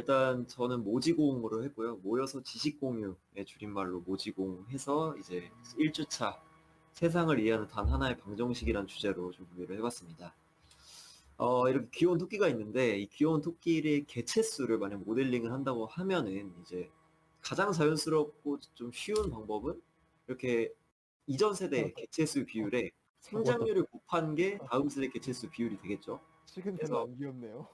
일단 저는 모지공으로 했고요. 모여서 지식 공유의 줄임말로 모지공 해서 이제 1주차 세상을 이해하는 단 하나의 방정식이라는 주제로 좀 준비를 해봤습니다. 이렇게 귀여운 토끼가 있는데 이 귀여운 토끼의 개체수를 만약 모델링을 한다고 하면은 이제 가장 자연스럽고 좀 쉬운 방법은 이렇게 이전 세대 개체수 비율에 생장률을 곱한 게 다음 세대 개체수 비율이 되겠죠. 식은땀이 그래서 안 귀엽네요.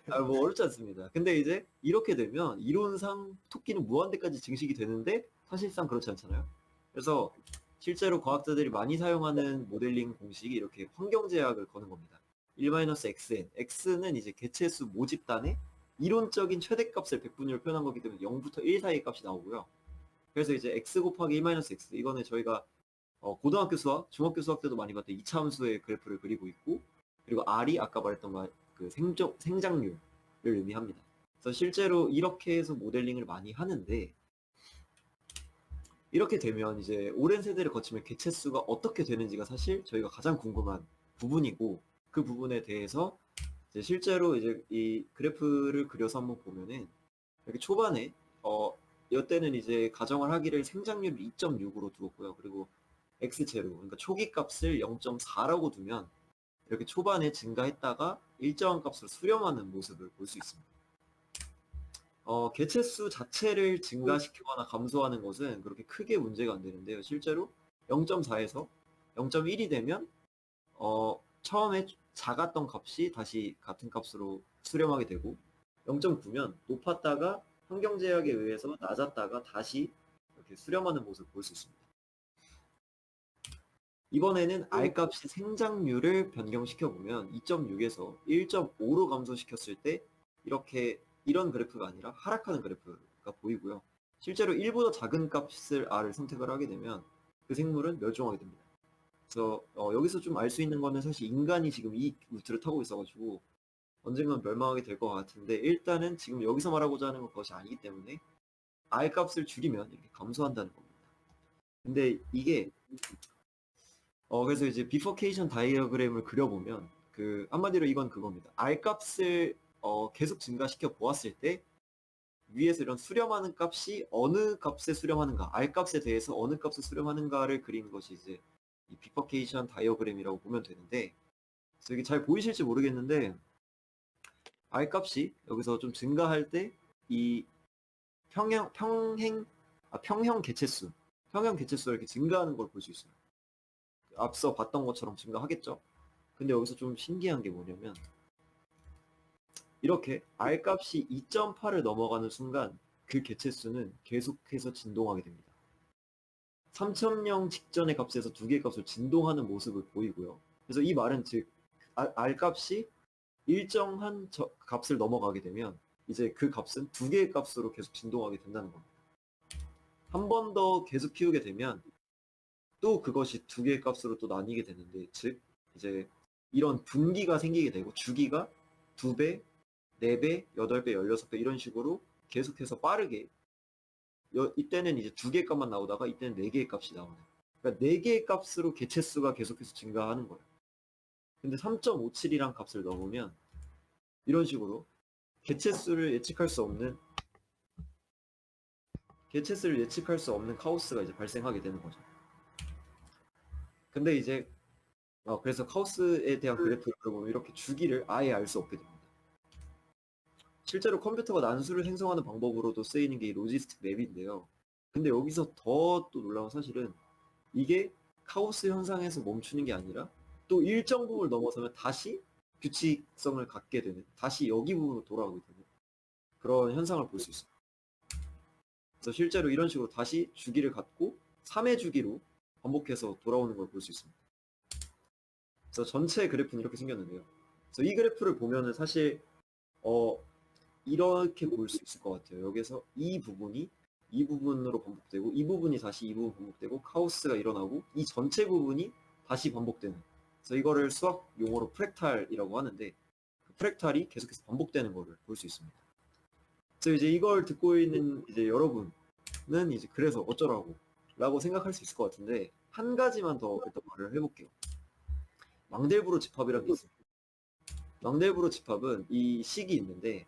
네. 뭐 어렵지 않습니다. 근데 이제 이렇게 되면 이론상 토끼는 무한대까지 증식이 되는데 사실상 그렇지 않잖아요. 그래서 실제로 과학자들이 많이 사용하는 모델링 공식이 이렇게 환경제약을 거는 겁니다. 1-xn. x는 이제 개체수 모집단의 이론적인 최대값을 백분위로 표현한 거기 때문에 0부터 1 사이의 값이 나오고요. 그래서 이제 x 곱하기 1-x. 이거는 저희가 고등학교 수학, 중학교 수학 때도 많이 봤던 이차함수의 그래프를 그리고 있고, 그리고 R이 아까 말했던 그 생장률을 의미합니다. 그래서 실제로 이렇게 해서 모델링을 많이 하는데, 이렇게 되면 이제 오랜 세대를 거치면 개체수가 어떻게 되는지가 사실 저희가 가장 궁금한 부분이고, 그 부분에 대해서 이제 실제로 이제 이 그래프를 그려서 한번 보면은, 이렇게 초반에, 이때는 이제 가정을 하기를 생장률을 2.6으로 두었고요. 그리고 x제로, 그러니까 초기 값을 0.4라고 두면 이렇게 초반에 증가했다가 일정한 값으로 수렴하는 모습을 볼 수 있습니다. 개체수 자체를 증가시키거나 감소하는 것은 그렇게 크게 문제가 안 되는데요. 실제로 0.4에서 0.1이 되면 처음에 작았던 값이 다시 같은 값으로 수렴하게 되고 0.9면 높았다가 환경제약에 의해서 낮았다가 다시 이렇게 수렴하는 모습을 볼 수 있습니다. 이번에는 R값이 생장률을 변경시켜보면 2.6에서 1.5로 감소시켰을 때 이렇게 이런 그래프가 아니라 하락하는 그래프가 보이고요. 실제로 1보다 작은 값을 R을 선택을 하게 되면 그 생물은 멸종하게 됩니다. 그래서 여기서 좀 알 수 있는 거는 사실 인간이 지금 이 루트를 타고 있어가지고 언젠간 멸망하게 될 것 같은데 일단은 지금 여기서 말하고자 하는 건 그것이 아니기 때문에 R값을 줄이면 이렇게 감소한다는 겁니다. 근데 이게 그래서 이제 비포케이션 다이어그램을 그려보면 그 한마디로 이건 그겁니다. R값을 계속 증가시켜 보았을 때 위에서 이런 수렴하는 값이 어느 값에 수렴하는가, R값에 대해서 어느 값에 수렴하는가를 그린 것이 이제 이 비포케이션 다이어그램이라고 보면 되는데, 그래서 이게 잘 보이실지 모르겠는데 R값이 여기서 좀 증가할 때 이 평형 개체수가 이렇게 증가하는 걸 볼 수 있어요. 앞서 봤던 것처럼 증가하겠죠. 근데 여기서 좀 신기한 게 뭐냐면 이렇게 R값이 2.8을 넘어가는 순간 그 개체수는 계속해서 진동하게 됩니다. 3000년 직전의 값에서 두 개의 값을 진동하는 모습을 보이고요. 그래서 이 말은 즉 R값이 일정한 값을 넘어가게 되면 이제 그 값은 두 개의 값으로 계속 진동하게 된다는 겁니다. 한 번 더 계속 키우게 되면 또 그것이 두 개의 값으로 또 나뉘게 되는데, 즉 이제 이런 분기가 생기게 되고 주기가 2배, 4배, 8배, 16배 이런 식으로 계속해서 빠르게 이때는 이제 두 개의 값만 나오다가 이때는 네 개의 값이 나오는, 그러니까 네 개의 값으로 개체수가 계속해서 증가하는 거예요. 근데 3.57이란 값을 넣으면 이런 식으로 개체수를 예측할 수 없는 카오스가 이제 발생하게 되는 거죠. 근데 이제 그래서 카오스에 대한 그래프를 보면 이렇게 주기를 아예 알 수 없게 됩니다. 실제로 컴퓨터가 난수를 생성하는 방법으로도 쓰이는 게 이 로지스틱 맵인데요. 근데 여기서 더 또 놀라운 사실은 이게 카오스 현상에서 멈추는 게 아니라 또 일정 부분을 넘어서면 다시 규칙성을 갖게 되는, 다시 여기 부분으로 돌아오게 되는 그런 현상을 볼 수 있습니다. 그래서 실제로 이런 식으로 다시 주기를 갖고 3의 주기로 반복해서 돌아오는 걸 볼 수 있습니다. 그래서 전체 그래프는 이렇게 생겼는데요. 그래서 이 그래프를 보면은 사실 이렇게 볼 수 있을 것 같아요. 여기서 이 부분이 이 부분으로 반복되고 이 부분이 다시 이 부분 반복되고 카오스가 일어나고 이 전체 부분이 다시 반복되는, 그래서 이거를 수학 용어로 프랙탈이라고 하는데 그 프랙탈이 계속해서 반복되는 거를 볼 수 있습니다. 그래서 이제 이걸 듣고 있는 이제 여러분은 이제 그래서 어쩌라고 라고 생각할 수 있을 것 같은데 한 가지만 더 일단 말을 해볼게요. 망델브로 집합이라는 게 있습니다. 망델브로 집합은 이 식이 있는데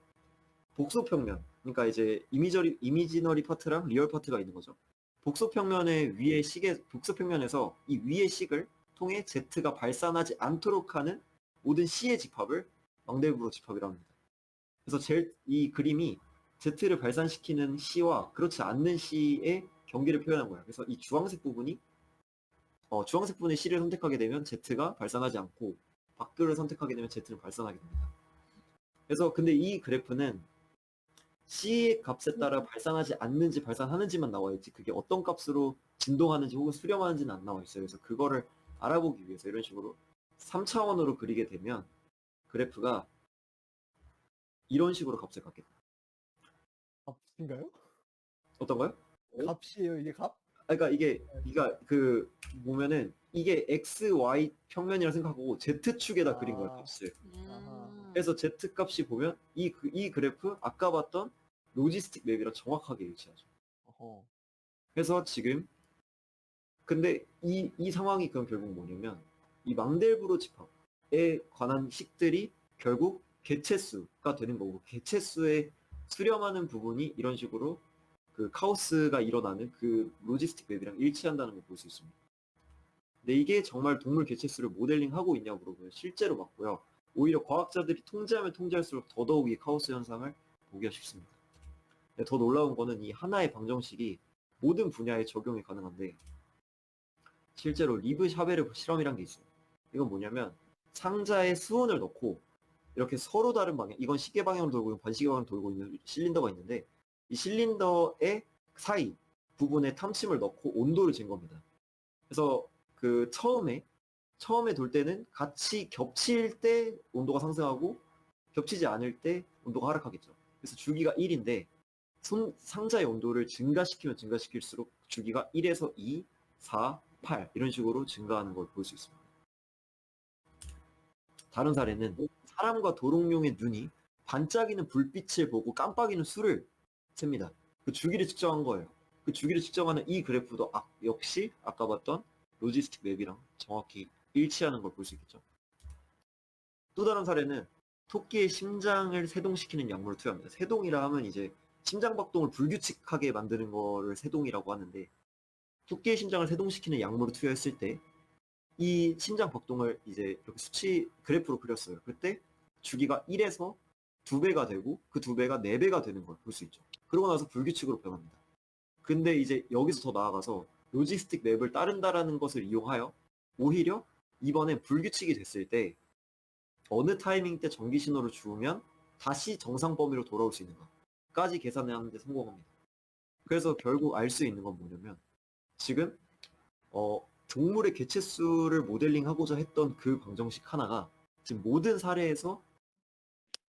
복소평면, 그러니까 이제 이미지너리 파트랑 리얼 파트가 있는 거죠. 복소평면의 위의 식의 복소평면에서 이 위의 식을 통해 Z가 발산하지 않도록 하는 모든 C의 집합을 망델브로 집합이라고 합니다. 그래서 이 그림이 Z를 발산시키는 C와 그렇지 않는 C의 경계를 표현한 거예요. 그래서 이 주황색 부분이 주황색 부분의 C를 선택하게 되면 Z가 발산하지 않고 밖을 선택하게 되면 Z를 발산하게 됩니다. 그래서 근데 이 그래프는 C의 값에 따라 발산하지 않는지 발산하는지만 나와 있지 그게 어떤 값으로 진동하는지 혹은 수렴하는지는 안 나와 있어요. 그래서 그거를 알아보기 위해서 이런 식으로 3차원으로 그리게 되면 그래프가 이런 식으로 값을 갖게 돼요. 값인가요? 어떤 거요? 값이에요, 이게 값? 그러니까 그 보면은 이게 x, y 평면이라 생각하고 z축에다 그린 거예요, 값을. 아하. 그래서 z 값이 보면 이 그래프 아까 봤던 로지스틱 맵이랑 정확하게 일치하죠. 어허. 그래서 지금 근데 이 상황이 그럼 결국 뭐냐면 이 망델브로 집합에 관한 식들이 결국 개체수가 되는 거고 개체수에 수렴하는 부분이 이런 식으로 그 카오스가 일어나는 그 로지스틱 맵이랑 일치한다는 걸 볼 수 있습니다. 근데 이게 정말 동물 개체수를 모델링하고 있냐고 물어보면 실제로 맞고요. 오히려 과학자들이 통제하면 통제할수록 더더욱 이 카오스 현상을 보기가 쉽습니다. 더 놀라운 거는 이 하나의 방정식이 모든 분야에 적용이 가능한데 실제로 리브 샤베르 실험이란 게 있어요. 이건 뭐냐면 상자에 수온을 넣고 이렇게 서로 다른 방향, 이건 시계 방향으로 돌고 반시계 방향으로 돌고 있는 실린더가 있는데 이 실린더의 사이 부분에 탐침을 넣고 온도를 잰 겁니다. 그래서 그 처음에 돌 때는 같이 겹칠 때 온도가 상승하고 겹치지 않을 때 온도가 하락하겠죠. 그래서 주기가 1인데 상자의 온도를 증가시키면 증가시킬수록 주기가 1에서 2, 4, 8 이런 식으로 증가하는 걸 볼 수 있습니다. 다른 사례는 사람과 도롱뇽의 눈이 반짝이는 불빛을 보고 깜빡이는 수를 셉니다. 그 주기를 측정한 거예요. 그 주기를 측정하는 이 그래프도 역시 아까 봤던 로지스틱 맵이랑 정확히 일치하는 걸 볼 수 있겠죠. 또 다른 사례는 토끼의 심장을 세동시키는 약물을 투여합니다. 세동이라 하면 이제 심장 박동을 불규칙하게 만드는 거를 세동이라고 하는데 토끼의 심장을 세동시키는 약물을 투여했을 때 이 심장 박동을 이제 이렇게 수치 그래프로 그렸어요. 그때 주기가 1에서 2배가 되고 그 2배가 4배가 되는 걸 볼 수 있죠. 그러고 나서 불규칙으로 변합니다. 근데 이제 여기서 더 나아가서 로지스틱 맵을 따른다라는 것을 이용하여 오히려 이번에 불규칙이 됐을 때 어느 타이밍 때 전기 신호를 주우면 다시 정상 범위로 돌아올 수 있는 것까지 계산하는 데 성공합니다. 그래서 결국 알 수 있는 건 뭐냐면 지금 동물의 개체수를 모델링하고자 했던 그 방정식 하나가 지금 모든 사례에서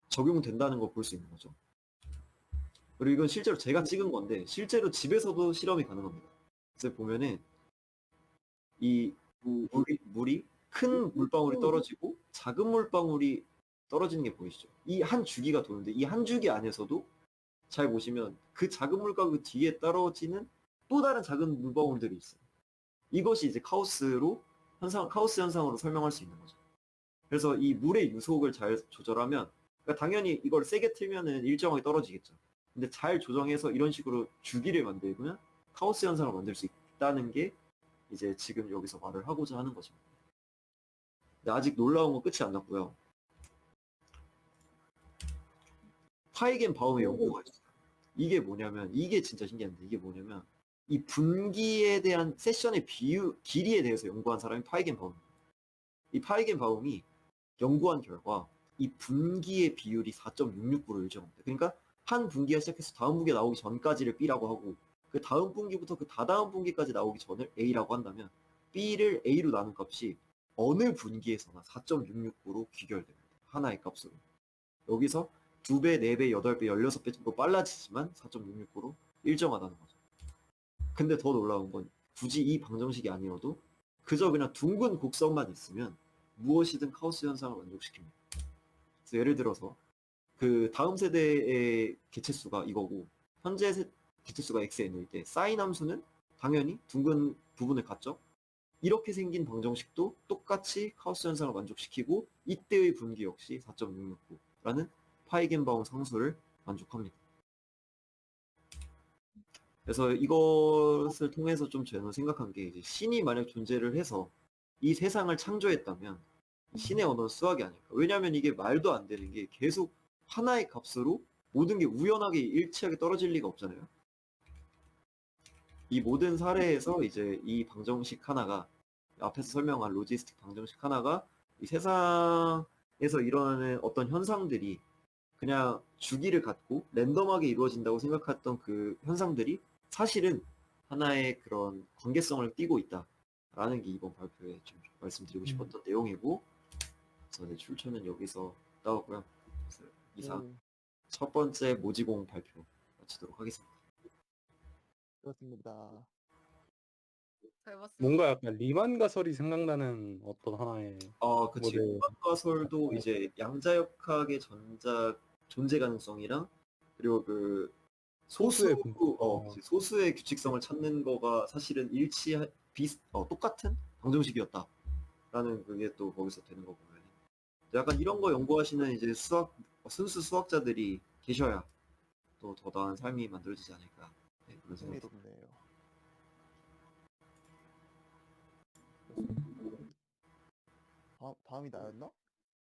적용된다는 걸 볼 수 있는 거죠. 그리고 이건 실제로 제가 찍은 건데 실제로 집에서도 실험이 가능합니다. 그래서 보면은 이 물이 큰 물방울이 떨어지고 작은 물방울이 떨어지는 게 보이시죠? 이 한 주기가 도는데 이 한 주기 안에서도 잘 보시면 그 작은 물방울 뒤에 떨어지는 또 다른 작은 물방울들이 있어요. 이것이 이제 카오스 현상으로 설명할 수 있는 거죠. 그래서 이 물의 유속을 잘 조절하면 그러니까 당연히 이걸 세게 틀면은 일정하게 떨어지겠죠. 근데 잘 조정해서 이런 식으로 주기를 만들면 카오스 현상을 만들 수 있다는 게 이제 지금 여기서 말을 하고자 하는 거죠. 근데 아직 놀라운 건 끝이 안 났고요. 파이겐바움의 연구가 있어요. 이게 뭐냐면 이게 진짜 신기한데 이게 뭐냐면 이 분기에 대한 세션의 길이에 대해서 연구한 사람이 파이겐바움입니다. 이 파이겐바움이 연구한 결과 이 분기의 비율이 4.669로 일정합니다. 그러니까 한 분기가 시작해서 다음 분기가 나오기 전까지를 B라고 하고 그 다음 분기부터 그 다다음 분기까지 나오기 전을 A라고 한다면 B를 A로 나눈 값이 어느 분기에서나 4.669로 귀결됩니다. 하나의 값으로. 여기서 2배, 4배, 8배, 16배로 빨라지지만 4.669로 일정하다는 거죠. 근데 더 놀라운 건 굳이 이 방정식이 아니어도 그저 그냥 둥근 곡선만 있으면 무엇이든 카오스 현상을 만족시킵니다. 그래서 예를 들어서 그 다음 세대의 개체수가 이거고 현재 개체수가 xn일 때 사인 함수는 당연히 둥근 부분을 갖죠. 이렇게 생긴 방정식도 똑같이 카오스 현상을 만족시키고 이때의 분기 역시 4.669라는 파이겐바움 상수를 만족합니다. 그래서 이것을 통해서 좀 저는 생각한 게 이제 신이 만약 존재를 해서 이 세상을 창조했다면 신의 언어는 수학이 아닐까. 왜냐하면 이게 말도 안 되는 게 계속 하나의 값으로 모든 게 우연하게 일치하게 떨어질 리가 없잖아요. 이 모든 사례에서 이제 이 방정식 하나가 앞에서 설명한 로지스틱 방정식 하나가 이 세상에서 일어나는 어떤 현상들이 그냥 주기를 갖고 랜덤하게 이루어진다고 생각했던 그 현상들이 사실은 하나의 그런 관계성을 띠고 있다라는 게 이번 발표에 좀 말씀드리고 싶었던 내용이고, 그래서 네, 출처는 여기서 나오고요. 그래서 이상 오, 첫 번째 모지공 발표 마치도록 하겠습니다. 그렇습니다. 잘 봤습니다. 뭔가 약간 리만 가설이 생각나는 어떤 하나의 그치. 모델. 음악가설도 이제 양자역학의 존재 가능성이랑 그리고 그 소수의 그치. 소수의 규칙성을 찾는 거가 사실은 똑같은 방정식이었다라는 그게 또 거기서 되는 거 보면 약간 이런 거 연구하시는 이제 순수 수학자들이 계셔야 또 더 나은 삶이 만들어지지 않을까. 네, 그런 생각이 듭니다. 흥미롭네요. 다음이 나였나?